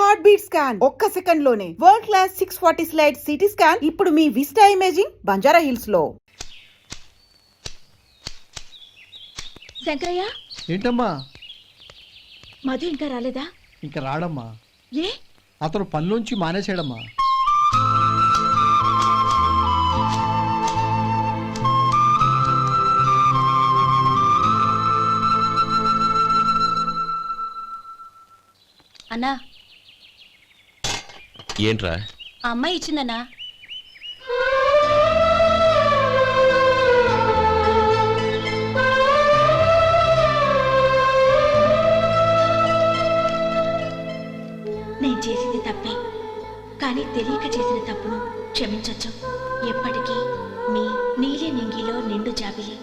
Heart beat scan ఒక్క second లోనే world class 640 slide CT scan ఇప్పుడు మీ విస్టా ఇమేజింగ్ బంజారా హిల్స్ లో. శంకరయ్య ఏంటమ్మా? మధు ఇంకా రాలేదా? ఇంకా రాడమ్మా. ఏ? అతను పనిలోంచి మానేసాడమ్మా. అన్నా, ఏంట్రా? ఆ అమ్మాయి ఇచ్చిందన్నా. నేను చేసింది తప్పే, కానీ తెలియక చేసిన తప్పును క్షమించొచ్చు. ఎప్పటికీ మీ నీలి నింగిలో నిండు జాబిలి.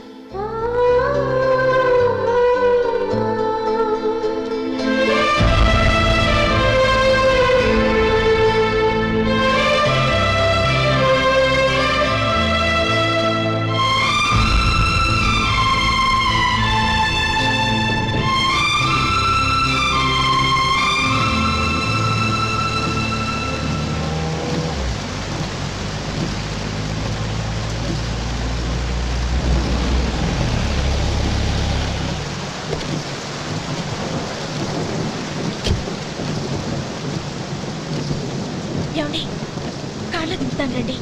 ఏమండి, కార్లో దింపుతాను రండి.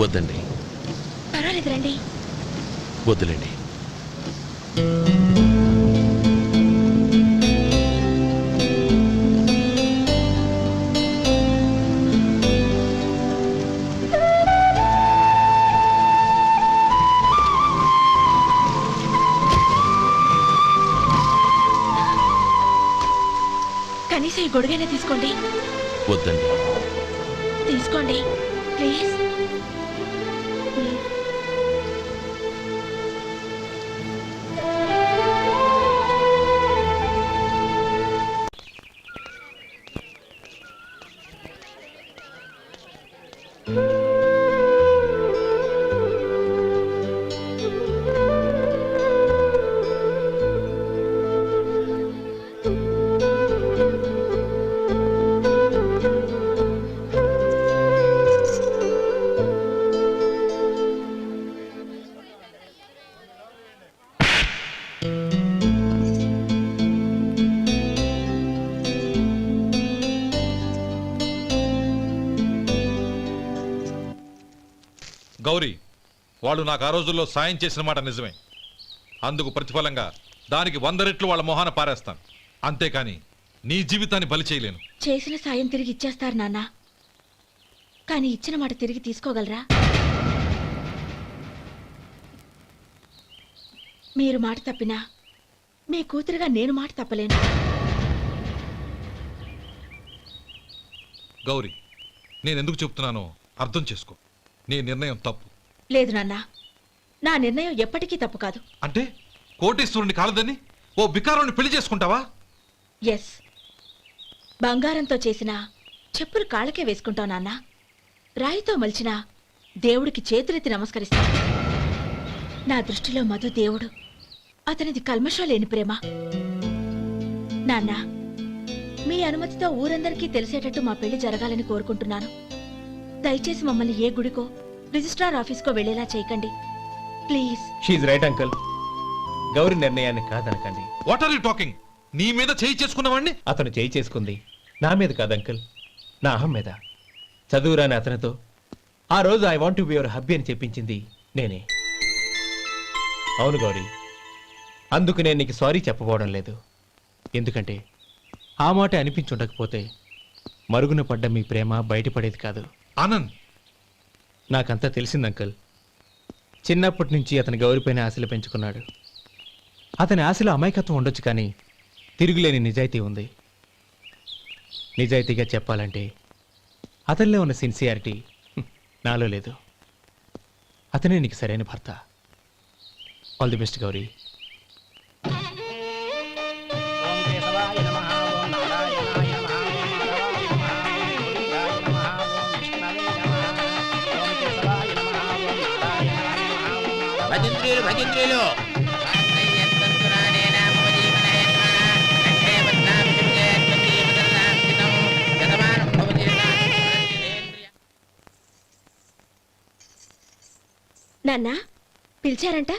వద్దండి. పర్వాలేదు రండి. వద్దులేండి. కనీసం ఈ గొడుగైనా తీసుకోండి. వద్దండి. తీసుకోండి ప్లీజ్. గౌరీ, వాళ్ళు నాకు ఆ రోజుల్లో సాయం చేసిన మాట నిజమే. అందుకు ప్రతిఫలంగా దానికి 100 రెట్లు వాళ్ళ మొహాన పారేస్తాను. అంతేకాని నీ జీవితాన్ని బలి చేయలేను. చేసిన సాయం తిరిగి ఇచ్చేస్తారు నాన్న, కానీ ఇచ్చిన మాట తిరిగి తీసుకోగలరా? మీరు మాట తప్పినా మీ కూతురుగా నేను మాట తప్పలేను. గౌరీ, నేనెందుకు చెప్తున్నానో అర్థం చేసుకో. నీ నిర్ణయం తప్పు. లేదు నాన్న, నా నిర్ణయం ఎప్పటికీ తప్పు కాదు. అంటే కోటేశ్వరుని కాలదని ఓ బికారాన్ని పెళ్లి చేసుకుంటావా? ఎస్, బంగారంతో చేసిన చెప్పులు కాళ్ళకే వేసుకుంటావు నాన్న. రాయితో మలిచిన దేవుడికి చేతులెత్తి నమస్కరిస్తా. నా దృష్టిలో మధు దేవుడు, అతనిది కల్మషం లేని ప్రేమ. నాన్న, మీ అనుమతితో ఊరందరికీ తెలిసేటట్టు మా పెళ్లి జరగాలని కోరుకుంటున్నాను. దయచేసి మమ్మల్ని ఏ గుడికో రిజిస్ట్రార్ ఆఫీస్కో వెళ్లేలా చేయకండి ప్లీజ్. షీఈ్ రైట్ అంకుల్. గౌరి నిర్ణయాన్ని కాదనకండి. What are you talking? నీ మీద చేయి చేసుకున్నవాడిని అతను చేయి చేసుకుంది నా మీద కాదు అంకుల్, నా అహం మీద. చదువురాని అతనితో ఆ రోజు I want to be your hubby అని చెప్పించింది నేనే. అవును గౌరీ, అందుకు నేను నీకు సారీ చెప్పబోవడం లేదు. ఎందుకంటే ఆ మాట అనిపించుండకపోతే మరుగున పడ్డ మీ ప్రేమ బయటపడేది కాదు. ఆనంద్, నాకంతా తెలిసింది అంకుల్. చిన్నప్పటి నుంచి అతని గౌరిపైన ఆశలు పెంచుకున్నాడు. అతని ఆశలో అమాయకత్వం ఉండొచ్చు, కానీ తిరుగులేని నిజాయితీ ఉంది. నిజాయితీగా చెప్పాలంటే అతనిలో ఉన్న సిన్సియారిటీ నాలో లేదు. అతనే నీకు సరైన భర్త. All the best Gauri. భజంత్రీలు నాన్న పిలిచారంట?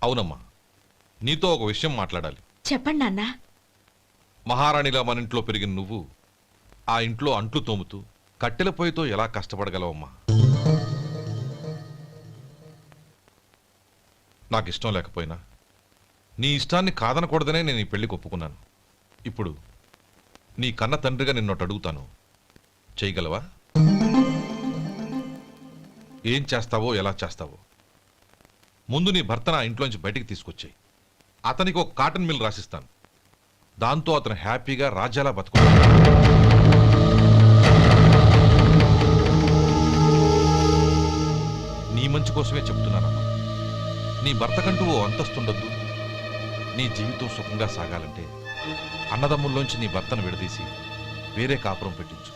అవునమ్మా, నీతో ఒక విషయం మాట్లాడాలి. చెప్పండి నాన్న. మహారాణిలా మన ఇంట్లో పెరిగిన నువ్వు ఆ ఇంట్లో అంట్లు తోముతూ కట్టెల పొయ్యితో ఎలా కష్టపడగలవమ్మా? నాకు ఇష్టం లేకపోయినా నీ ఇష్టాన్ని కాదనకూడదనే నేను ఈ పెళ్లికి ఒప్పుకున్నాను. ఇప్పుడు నీ కన్న తండ్రిగా నిన్నొట్టు అడుగుతాను, చేయగలవా? ఏం చేస్తావో ఎలా చేస్తావో ముందు నీ భర్తను ఆ ఇంట్లోంచి బయటికి తీసుకొచ్చాయి. అతనికి ఒక కాటన్ మిల్ రాసిస్తాను. దాంతో అతను హ్యాపీగా రాజ్యాలా బతుకుతాడు. నీ మంచి కోసమే చెప్తున్నానమ్మా. నీ భర్తకంటూ ఓ అంతస్తుండద్దు. నీ జీవితం సుఖంగా సాగాలంటే అన్నదమ్ముల్లోంచి నీ భర్తను విడదీసి వేరే కాపురం పెట్టించు.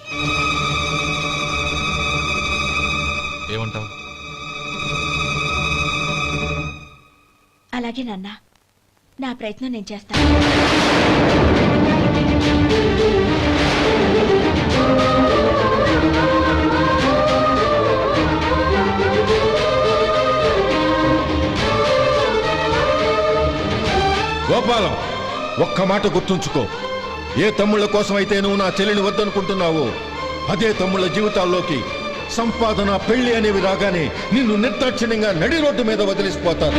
ఏమంటావు? అలాగే నాన్న, నా ప్రయత్నం నేను చేస్తాను. గోపాలం, ఒక్క మాట గుర్తుంచుకో. ఏ తమ్ముళ్ళ కోసం అయితే నువ్వు నా చెల్లిని వద్దనుకుంటున్నావో అదే తమ్ముళ్ళ జీవితాల్లోకి సంపాదన, పెళ్లి అనేవి రాగానే నిన్ను నిర్దాక్షిణ్యంగా నడి రోడ్డు మీద వదిలిసిపోతారు.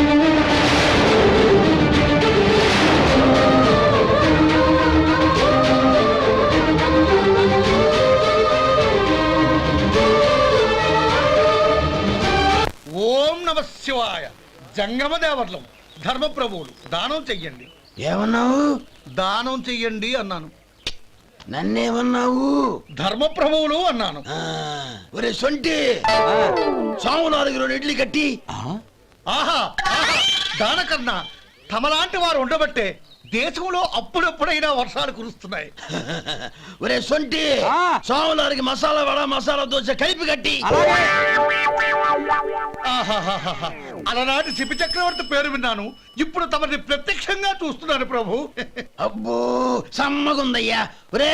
ఓం నమ శివాయ. జంగమదేవర్లం, ధర్మప్రభువులు, దానం చెయ్యండి. ఏమన్నావు? దానం చెయ్యండి అన్నాను. నన్నేమన్నావు? ధర్మప్రభువులు అన్నాను. ఒరే సొంటి, సాము 4 ఇడ్లీ కట్టి. ఆహా ఆహా, దానకన్నా తమలాంటి వారు ఉండబట్టే దేశంలో అప్పుడెప్పుడైనా వర్షాలు కురుస్తున్నాయి. ఒరే సొంటి, సాము 4 మసాలా వడ, మసాలా దోశ కలిపి కట్టి. ఆహాహాహా, అలనాటి శిపి చక్రవర్తి పేరు విన్నాను, ఇప్పుడు తమని ప్రత్యక్షంగా చూస్తున్నాను ప్రభు. అబ్బో సమ్మగుందయ్యా. ఒరే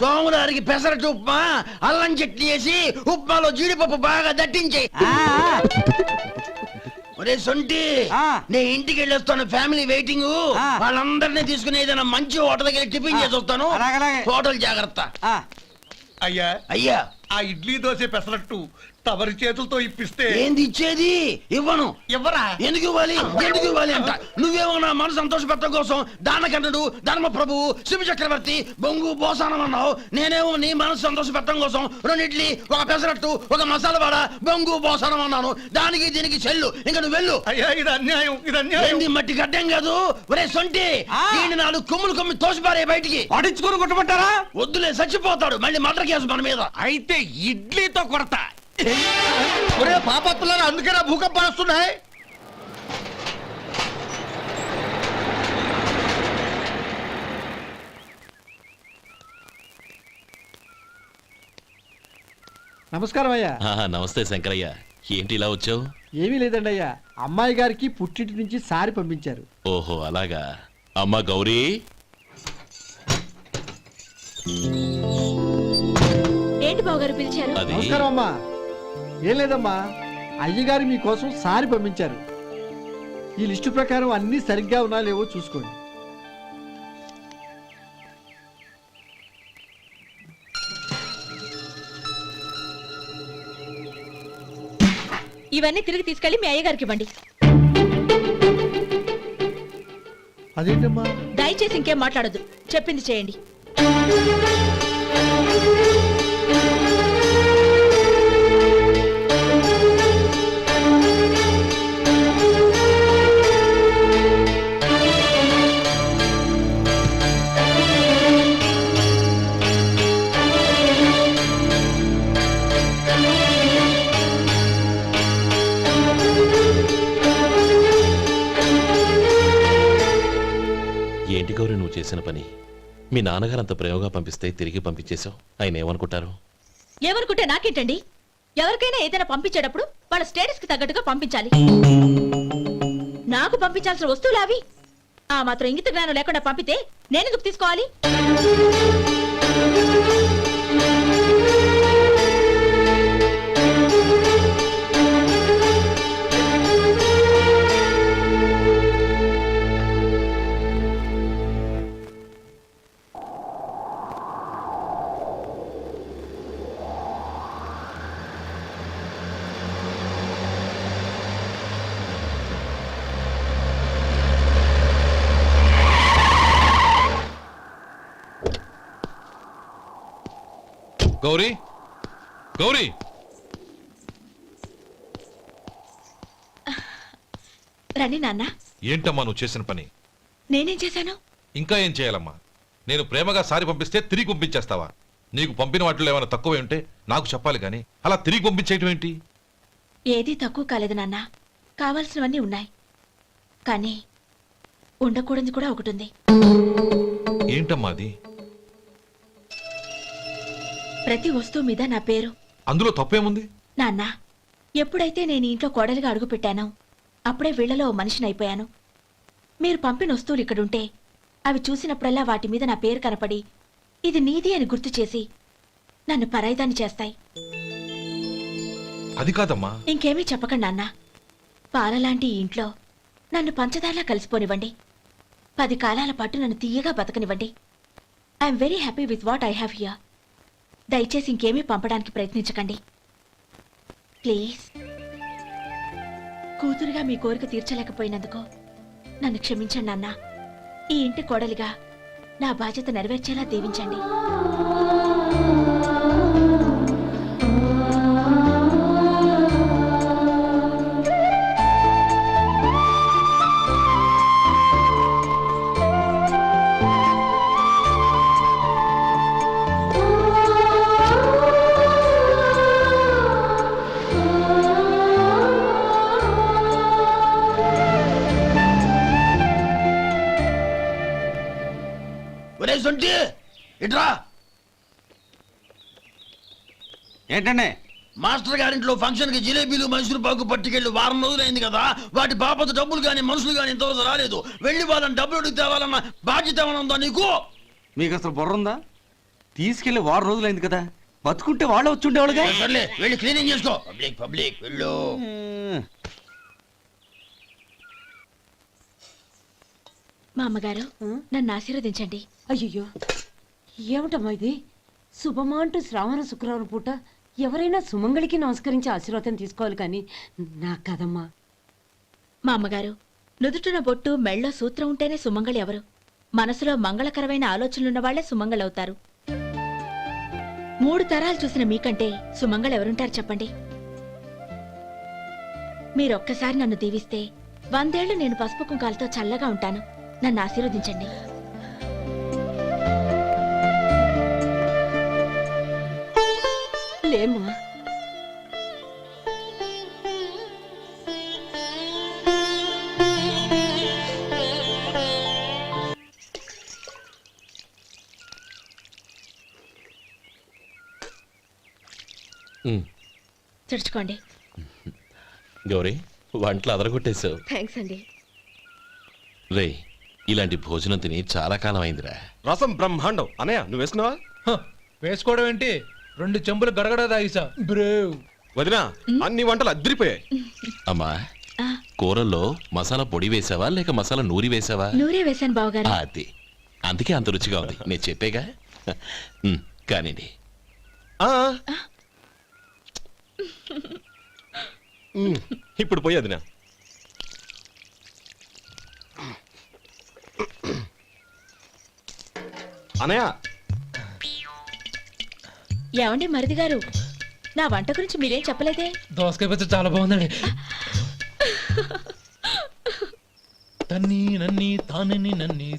సోములారికి పెసరట్టు ఉప్మా, అల్లం చట్నీ వేసి ఉప్మాలో జీడిపప్పు బాగా దట్టించే. ఒరే సొంటి, నేను ఇంటికి వెళ్ళొస్తాను, ఫ్యామిలీ వెయిటింగ్. వాళ్ళందరినీ తీసుకుని ఏదైనా మంచి హోటల్ దగ్గర టిఫిన్ చేసి వస్తాను. హోటల్ జాగ్రత్త. అయ్యా అయ్యా, ఆ ఇడ్లీ దోశ పెసరట్టు తమరి చేతులతో ఇప్పిస్తే. ఏంది ఇచ్చేది? ఇవ్వను. ఎవరా? ఎందుకు ఇవ్వాలి? ఎందుకు ఇవ్వాలి అంట. నువ్వేమన్నా మన సంతోష పెట్టడం కోసం దానకంటుడు, ధర్మ ప్రభువు, శివ చక్రవర్తి, బొంగు బోసానం అన్నావు. నేనేమో నీ మనసు సంతోష పెట్టడం కోసం 2 ఇడ్లీ, ఒక పెసరట్టు, ఒక మసాలా వాడ, బొంగు బోసానం అన్నాను. దానికి దీనికి చెల్లు. ఇంకా నువ్వు వెళ్ళు. అయ్యా ఇది అన్యాయం, ఇది అన్యాయం. ఏంది మట్టి గడ్డం కాదు. ఒరే సొంటి, దీన్ని 4 కొమ్మి తోసిపారే బయటికి. పడించుకుని కొట్టమంటారా? వద్దులే, చచ్చిపోతాడు. మళ్ళీ మర్డర్ కేసు మన మీద. అయితే ఇడ్లీతో కొడతా. ఒరే పాపత్తులారా, అందుకేనా భూకంపాలు వస్తున్నాయి? నమస్కారం అయ్యా. నమస్తే శంకరయ్య, ఏంటి ఇలా వచ్చావు? ఏమీ లేదండి అయ్యా, అమ్మాయి గారికి పుట్టింటి నుంచి సారి పంపించారు. ఓహో అలాగా. అమ్మా గౌరీ, ఏంటి బావగారు పిలిచారు? అది నమస్కారం అమ్మా. ఏం లేదమ్మా, అయ్యగారు మీకోసం సారి పంపించారు. ఈ లిస్టు ప్రకారం అన్నీ సరిగ్గా ఉన్నా లేవో చూసుకోండి. ఇవన్నీ తిరిగి తీసుకెళ్లి మీ అయ్యగారికి ఇవ్వండి. అదేంటమ్మా? దయచేసి ఇంకేం మాట్లాడొద్దు, చెప్పింది చేయండి. ఏంటి గౌరీ నువ్వు చేసిన పని? మీ నాన్నగారు అంత ప్రేమగా పంపిస్తే తిరిగి పంపించేశావు. ఆయన ఏమనుకుంటారు? ఏమనుకుంటే నాకేంటండి? ఎవరికైనా ఏదైనా పంపించేటప్పుడు వాళ్ళ స్టేటస్ కి తగ్గట్టుగా పంపించాలి. నాకు పంపించాల్సిన వస్తువులు అవి. ఆ మాత్రం ఇంగిత జ్ఞానం లేకుండా పంపితే నేనెందుకు తీసుకోవాలి? గౌరీ గౌరీ రండి నాన్న. ఏంటమ్మా నువ్వు చేసిన పని? నేనేం చేశాను? ఇంకా ఏం చేయాలమ్మా? నేను ప్రేమగా సారి పంపిస్తే తిరిగి పంపించేస్తావా? నీకు పంపిన వాటిలో ఏమైనా తక్కువ ఉంటే నాకు చెప్పాలి కానీ అలా తిరిగి పంపించేయటం ఏంటి? ఏదీ తక్కువ కాలేదు నాన్న. కావాల్సినవన్నీ ఉన్నాయి, కానీ ఉండకూడదు కూడా ఒకటి ఉంది. ఏంటమ్మా అది? ప్రతి వస్తువు మీద నా పేరు. అందులో తప్పేముంది? నాన్న, ఎప్పుడైతే నేను ఈ ఇంట్లో కోడలిగా అడుగుపెట్టానో అప్పుడే వీళ్లలో ఓ మనిషిని అయిపోయాను. మీరు పంపిన వస్తువులు ఇక్కడుంటే అవి చూసినప్పుడల్లా వాటి మీద నా పేరు కనపడి ఇది నీది అని గుర్తు చేసి నన్ను పరాయిదాన్ని చేస్తాయి. అది కాదమ్మా. ఇంకేమీ చెప్పకండి నాన్న. పాలలాంటి ఈ ఇంట్లో నన్ను పంచదారలా కలిసిపోనివ్వండి. 10 కాలాల పాటు నన్ను తీయగా బతకనివ్వండి. I'm very happy with what I have here. దయచేసి ఇంకేమీ పంపడానికి ప్రయత్నించకండి ప్లీజ్. కూతురుగా మీ కోరిక తీర్చలేకపోయినందుకు నన్ను క్షమించండి నాన్న. ఈ ఇంటి కోడలిగా నా బాధ్యత నెరవేర్చేలా దీవించండి. ఒరే సొంటి ఇట్రా. ఏంటండి? మాస్టర్ గారింట్లో ఫంక్షన్ కి జిలేబీలు మైసూరు పాకు పట్టుకెళ్ళి వారం రోజులైంది కదా. వాటి బాపత డబ్బులు కానీ మనుషులు కానీ ఇంతవరకు రాలేదు. వెళ్ళి వాళ్ళని డబ్బులు అడిగి తేవాలన్న బాధ్యత ఏమైనా ఉందా నీకు? మీకు అసలు బుర్ర ఉందా? తీసుకెళ్లి వారం రోజులైంది కదా, బతుకుంటే వాళ్ళు వచ్చి ఉండేవాళ్ళుగా. సర్లే వెళ్ళి క్లీనింగ్ చేసుకో. పబ్లిక్ పబ్లిక్ వెళ్ళు. మా అమ్మగారు నన్ను ఆశీర్వదించండి. అయ్యో ఏమిటమ్మా ఇది? శుభమా అంటూ శ్రావణ శుక్రవారం పూట ఎవరైనా సుమంగళికి నమస్కరించి ఆశీర్వాదం తీసుకోవాలి కానీ నాకు కదమ్మా. మా అమ్మగారు నుదుటిన బొట్టు మెళ్ళో సూత్రం ఉంటేనే సుమంగళి ఎవరు? మనసులో మంగళకరమైన ఆలోచనలున్న వాళ్లే సుమంగళవుతారు. 3 తరాలు చూసిన మీకంటే సుమంగళ ఎవరుంటారు చెప్పండి? మీరొక్కసారి నన్ను దీవిస్తే 100 ఏళ్లు నేను పసుపు కుంకాలతో చల్లగా ఉంటాను. నన్ను ఆశీర్వదించండి. లేమ్మా. తుడుచుకోండి. గౌరీ, వంటలు అదరగొట్టేశావు. థ్యాంక్స్ అండి. రే, ఇలాంటి భోజనం తిని చాలా కాలం అయిందిరా. రసం బ్రహ్మాండం. అనయ్య నువ్వు వేసుకున్నావా? వేసుకోవడం ఏంటి? 2 చెంబులు గడగడ తాగిసా బ్రేవ్. వదినా, అన్ని వంటలు అద్దరిపోయాయి. అమ్మా, కూరల్లో మసాలా పొడి వేసావా లేక మసాలా నూరి వేసావా? నూరే వేశాను బావగారు. అది అందుకే అంత రుచిగా ఉంది. నేను చెప్పేగా. కానివ్వండి. ఇప్పుడు పోయి వదినా. అనయ్య, ఏమండి మరిది గారు, నా వంట గురించి మీరేం చెప్పలేదే? దోసకాయ పచ్చడి చాలా బాగుందండి. తన్ని నన్ని తానని నన్ని.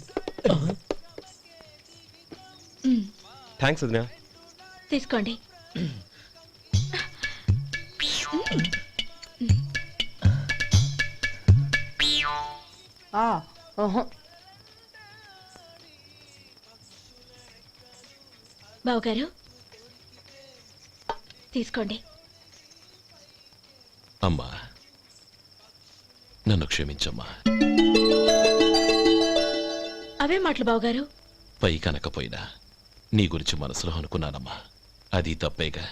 థ్యాంక్స్ వదినా. తీసుకోండి. బావగారు తీసుకోండి. అమ్మా, నన్ను క్షమించమ్మా. అవే మాటలు బావగారు. పై కనకపోయినా నీ గురించి మనసులో అనుకున్నానమ్మా. అది తప్పేగా.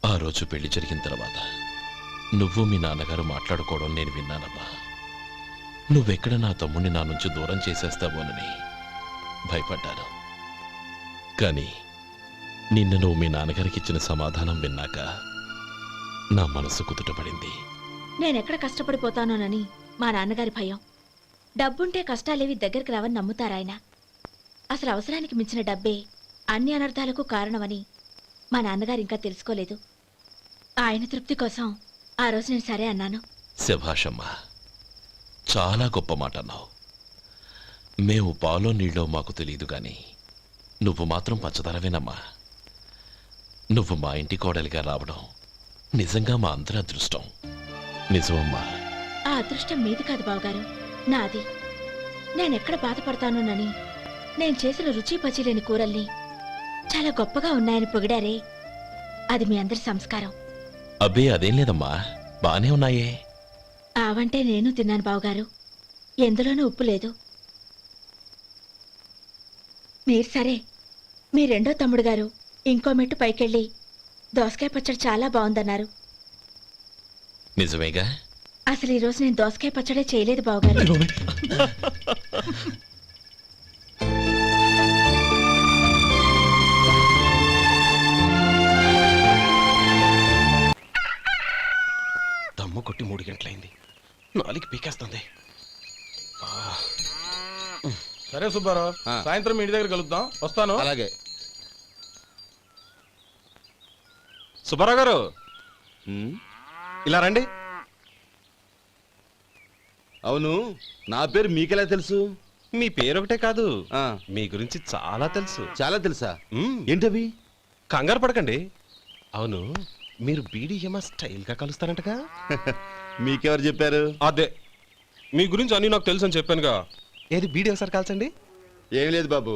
ఆ రోజు పెళ్లి జరిగిన తర్వాత నువ్వు మీ నాన్నగారు మాట్లాడుకోవడం నేను విన్నానమ్మా. నువ్వెక్కడ నా తమ్ముడిని నా నుంచి దూరం చేసేస్తావోనని భయపడ్డాను. కానీ నిన్న నువ్వు మీ నాన్నగారికి ఇచ్చిన సమాధానం విన్నాక నా మనసు కుదుటపడింది. నేనెక్కడ కష్టపడిపోతానోనని మా నాన్నగారి భయం. డబ్బుంటే కష్టాలేవి దగ్గరికి రావని నమ్ముతారాయన. అసలు అవసరానికి మించిన డబ్బే అన్ని అనర్థాలకు కారణమని మా నాన్నగారు ఇంకా తెలుసుకోలేదు. ఆయన తృప్తి కోసం ఆ రోజు నేను సరే అన్నాను. శభాషమ్మా, చాలా గొప్ప మాట అన్నావు. మేము పాలో నీళ్ళో మాకు తెలియదు గాని నువ్వు మాత్రం పంచదారవేనమ్మా. నువ్వు మా ఇంటి కోడలిగా రావడం నిజంగా మా అందరి అదృష్టం. నిజమమ్మా. ఆ అదృష్టం మీది కాదు బావగారు, నాది. నేనెక్కడ బాధపడతానోనని నేను చేసిన రుచి పచిలేని కూరల్ని చాలా గొప్పగా ఉన్నాయని పొగిడారే, అది మీ అందరి సంస్కారం. అబ్బే అదేం లేదమ్మా, బానే ఉన్నాయే. ఆవంటే నేను తిన్నాను బావగారు, ఎందులోనూ ఉప్పు లేదు. మీరు సరే, మీ రెండో తమ్ముడు గారు ఇంకో మెట్టు పైకెళ్ళి దోసకాయ పచ్చడి చాలా బాగుందన్నారు. నిజమేగా? అసలు ఈ రోజు నేను దోసకాయ పచ్చడే చేయలేదు బావగారు. దమ్ము కొట్టి 3 గంటలైంది, 4కి పీకేస్తుంది. సరే సుబ్బారావు, సాయంత్రం మీ ఇంటి దగ్గర కలుద్దాం. వస్తాను. అలాగే. సుబ్బారావు గారు, ఇలా రండి. అవును, నా పేరు మీకెలా తెలుసు? మీ పేరు ఒకటే కాదు, మీ గురించి చాలా తెలుసు. చాలా తెలుసా? ఏంటవి? కంగారు పడకండి. అవును, మీరు బీడీఎం స్టైల్గా కలుస్తారంటగా? మీకెవరు చెప్పారు? అదే, మీ గురించి అన్ని నాకు తెలుసు అని చెప్పానుగా. ఏది బీడీ ఒకసారి కాల్చండి. ఏం లేదు బాబు,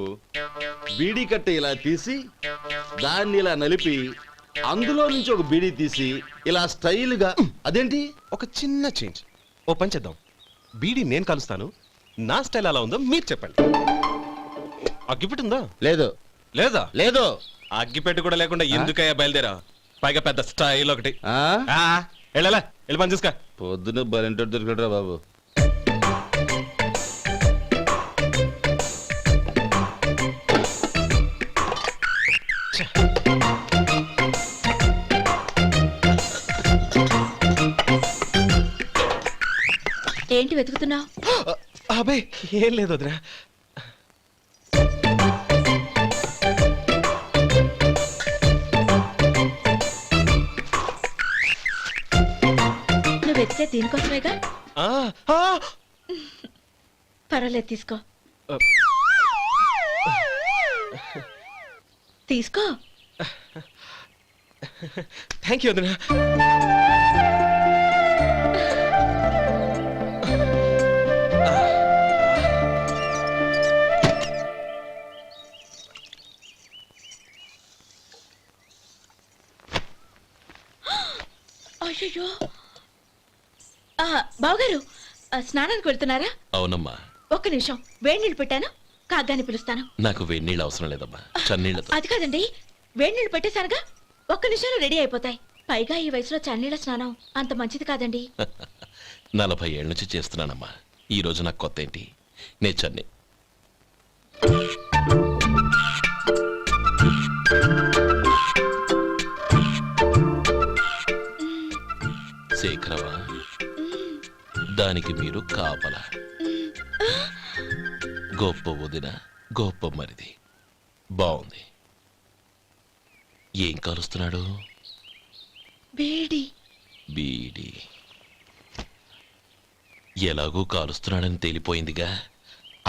బీడీ కట్ట ఇలా తీసి దాన్ని ఇలా నలిపి అందులో నుంచి ఒక బీడీ తీసి ఇలా స్టైల్గా. అదేంటి? ఒక చిన్న చేంజ్. ఓ పని చేద్దాం, బీడీ నేను కలుస్తాను, నా స్టైల్ అలా ఉందో మీరు చెప్పండి. అగ్గిపెట్టి ఉందా? లేదు. లేదా? లేదు. అగ్గిపెట్టి కూడా లేకుండా ఎందుకయ్యా బయలుదేరా? పైగా పెద్ద స్టైల్ ఒకటి. వెళ్ళాలా, వెళ్ళి పని చూసుకో. పొద్దున బలింటో దొరికడరా బాబు. ఏంటి వెతుకుతున్నావు? అబే ఏం లేదు వదినా. నువ్వు వెతికే దీనికోసమేగా. పర్వాలేదు, తీసుకో. తీసుకో. థ్యాంక్ యూ వదినా. అయ్యో, బావగారు స్నానానికి వెళ్తున్నారా? అవునమ్మా. ఒక్క నిమిషం, వేడి నీళ్ళు పెట్టాను, కాగ్గాని పిలుస్తాను. నాకు వేడి నీళ్ళు అవసరం లేదమ్మా, చన్నీళ్ళతో. అది కాదండి, వేడి నీళ్ళు పెట్టేశానుగా, ఒక్క నిమిషంలో రెడీ అయిపోతాయి. పైగా ఈ వయసులో చన్నీళ్ళ స్నానం అంత మంచిది కాదండి. 40 ఏళ్ళ నుంచి చేస్తున్నానమ్మా, ఈ రోజు నాకు కొత్త ఏంటి? నే చన్ని. శేఖరవా, దానికి మీరు కాపలా. గొప్ప వదిన, గొప్ప మరిది. బాగుంది. ఏం కలుస్తున్నాడు? బీడి. బీడి ఎలాగూ కాలుస్తున్నాడని తేలిపోయిందిగా.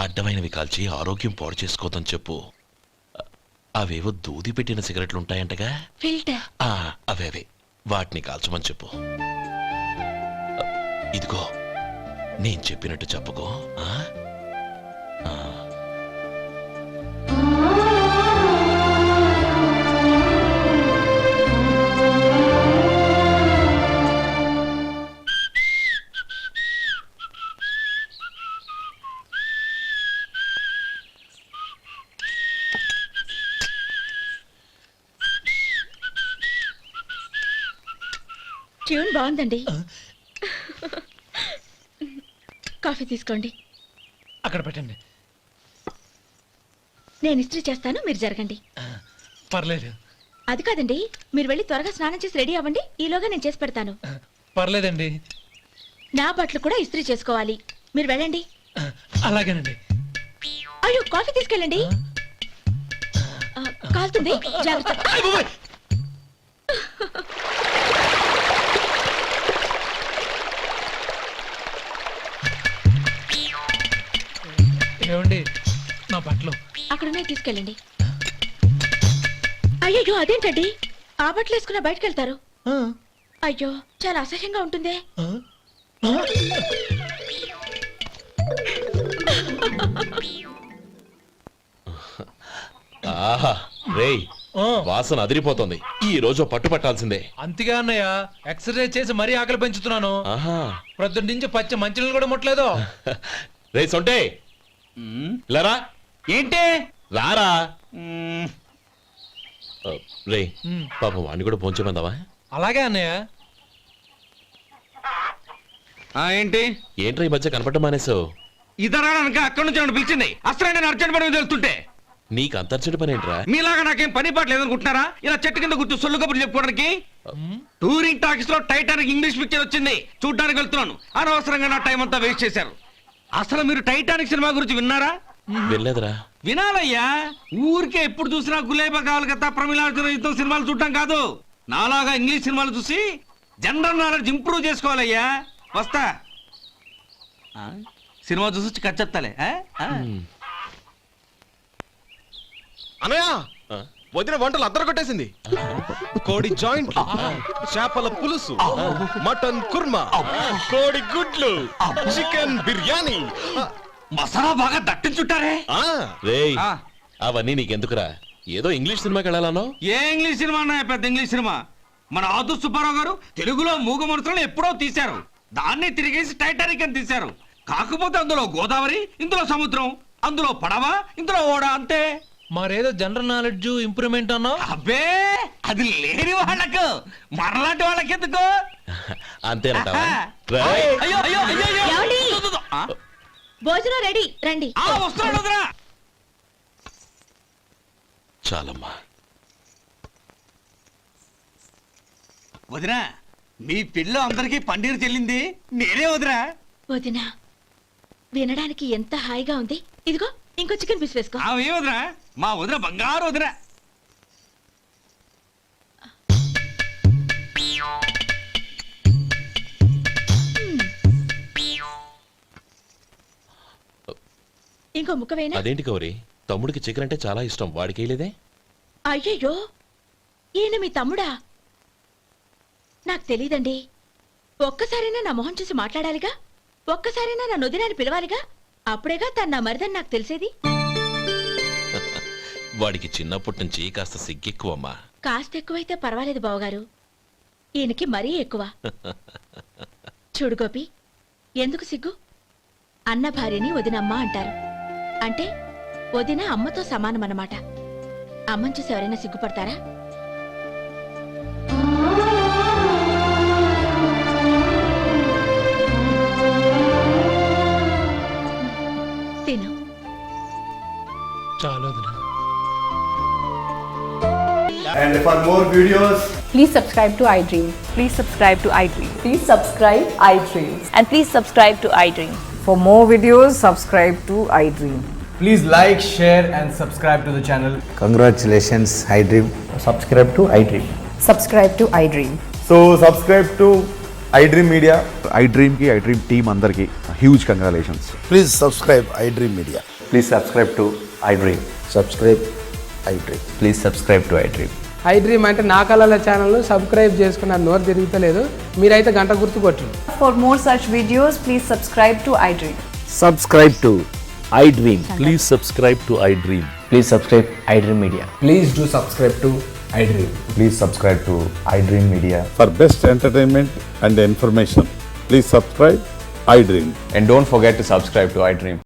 అడ్డమైనవి కాల్చి ఆరోగ్యం పాడు చేసుకోదని చెప్పు. అవేవో దూది పెట్టిన సిగరెట్లు ఉంటాయంటగా, ఫిల్టర్. అవే వాటిని కాల్చమని చెప్పు. ఇదిగో, నేను చెప్పినట్టు చెప్పుకో. ట్యూన్ బాగుందండి. కాఫీ తీసుకోండి. అక్కడ పెట్టండి. నేను ఇస్త్రీ చేస్తాను, మీరు జరగండి. పర్లేదు. అది కాదండి, మీరు వెళ్ళి త్వరగా స్నానం చేసి రెడీ అవ్వండి, ఈలోగా నేను చేసి పెడతాను. పర్లేదండి. నా బట్టలు కూడా ఇస్త్రీ చేసుకోవాలి, మీరు వెళ్ళండి. అలాగేనండి. అయ్యో, కాఫీ తీసుకెళ్ళండి. కాలుతుంది జాగ్రత్త. ఏమండి నా బట్టలు అక్కడనే తీసుకెళ్ళండి. అయ్యో అదేంటండి ఆ బట్టలు వేసుకున్న బయటకు వెళ్తారు? అయ్యో చాలా అసహ్యంగా ఉంటుందే. ఆహా రేయ్ వాసన అదిరిపోతుంది. ఈ రోజు పట్టు పట్టాల్సిందే. అంతగా అన్నయ్య ఎక్సర్సైజ్ చేసి మరీ ఆకలి పెంచుతున్నాను. ఆహా ప్రొద్దున నుంచి పచ్చ మంచినీళ్ళు కూడా ముట్టలేదు. రే సొంటే లరా ఏంటి రారా. రే పాపం వాడిని కూడా పోంచమందావా? అలాగే అన్నయ్య. ఏంటి ఏంట్రా ఈ మధ్య కనపడడం మానేసావు? ఇద్దరు అక్కడి నుంచి నన్ను పిలిచింది. అసలు నేను అర్జెంట్ పని మీద వెళ్తుంటే నీకు అంతర్చడి పని ఏంట్రా? మీలాగా నాకేం పని పాట లేదనుకుంటున్నారా? ఇలా చెట్టు కింద కూర్చో సొల్లు కబుర్లు చెప్పుకోవడానికి. టూరింగ్ టాకీస్ లో టైటానిక్ ఇంగ్లీష్ పిక్చర్ వచ్చింది, చూడ్డానికి వెళ్తున్నాను. అనవసరంగా నా టైం అంతా వేస్ట్ చేశారు. అసలు మీరు టైటానిక్ సినిమా గురించి విన్నారా? వెళ్ళలేదురా. వినాలయ్యా. ఊరికే ఎప్పుడు చూసినా గులేబా కావాలి కదా ప్రమిళార్జున యుద్ధం సినిమాలు చూడటం కాదు. నాలాగా ఇంగ్లీష్ సినిమాలు చూసి జనరల్ నాలెడ్జ్ ఇంప్రూవ్ చేసుకోవాలయ్యా. వస్తా. సినిమా చూసి వచ్చి కచ్చెత్తాలే. అనయ్య వదిన వంటలు అద్దరు కొట్టేసింది. కోడి జాయింట్, చేపల పులుసు, మటన్ కుర్మా, కోడి గుడ్లు, చికెన్ బిర్యానీ, మసాలా బాగా దట్టించుంటారే. రేయ్ అవన్నీ నీకెందుకురా? ఏదో ఇంగ్లీష్ సినిమాకి వెళ్ళాలనో? ఏ ఇంగ్లీష్ సినిమా అన్నా? పెద్ద ఇంగ్లీష్ సినిమా. మన ఆదు సుబ్బారావు గారు తెలుగులో మూగ మనుషులను ఎప్పుడో తీశారు. దాన్ని తిరిగేసి టైటానిక్ అని తీశారు. కాకపోతే అందులో గోదావరి, ఇందులో సముద్రం, అందులో పడవ, ఇందులో ఓడ, అంతే. మరేదో జనరల్ నాలెడ్జ్ ఇంప్రూవ్మెంట్ అన్నా? అబ్బే అది లేని వాళ్ళకు, మరలాంటి వాళ్ళకి ఎందుకు? అంతేనంటావా? అయ్యో అయ్యో అయ్యో ఏమండి? భోజనం రెడీ, రండి. వస్తున్నాడు వదరా. చాలమ్మా. వదినా మీ పిల్ల అందరికీ పన్నీరు చెల్లింది నేనే వదినా. వదినా వినడానికి ఎంత హాయిగా ఉంది. ఇదిగో ఇంకో చికెన్ పీస్ వేసుకో. ఏ వదినా? మా వదిన బంగారు వదినా. ఇంకో ముక్క వేయనా? అదేంటి గౌరీ, తమ్ముడికి చికెన్ అంటే చాలా ఇష్టం, వాడికి వేయలేదే? అయ్యయ్యో ఈయన మీ తమ్ముడా? నాకు తెలీదండి. ఒక్కసారైనా నా మొహం చూసి మాట్లాడాలిగా, ఒక్కసారైనా నా నొదినాన్ని పిలవాలిగా, అప్పుడేగా తన నా మరిదని నాకు తెలిసేది. వాడికి చిన్నప్పటి నుంచి కాస్త సిగ్గెక్కువమ్మా. కాస్త ఎక్కువైతే పర్వాలేదు బావగారు, ఈయనకి మరీ ఎక్కువ. చూడు గోపి, ఎందుకు సిగ్గు? అన్న భార్యని వదినమ్మ అంటారు. అంటే వదిన అమ్మతో సమానమన్నమాట. అమ్మని చూసి ఎవరైనా సిగ్గుపడతారా? తిను. చాలా వదినా. And for more videos, please subscribe to iDream. Please subscribe to iDream. Please subscribe iDream. And please subscribe to iDream. For more videos, subscribe to iDream. Please like, share and subscribe to the channel. Congratulations iDream. Subscribe to iDream. Subscribe to iDream. So subscribe to iDream Media. iDream ki iDream team andarki huge congratulations. Please subscribe iDream Media. Please subscribe to iDream. Subscribe iDream. Please subscribe to iDream. iDream అంటే నా కళల channel subscribe చేసుకున్న నోరు తిరుగుతలేదు. మీరైతే గంట గుర్తు కొట్టండి. For more such videos, please subscribe to iDream. Subscribe to iDream. Please subscribe to iDream. Please subscribe iDream Media. Please do subscribe to iDream. Please subscribe to iDream Media. For best entertainment and information, please subscribe iDream. And don't forget to subscribe to iDream.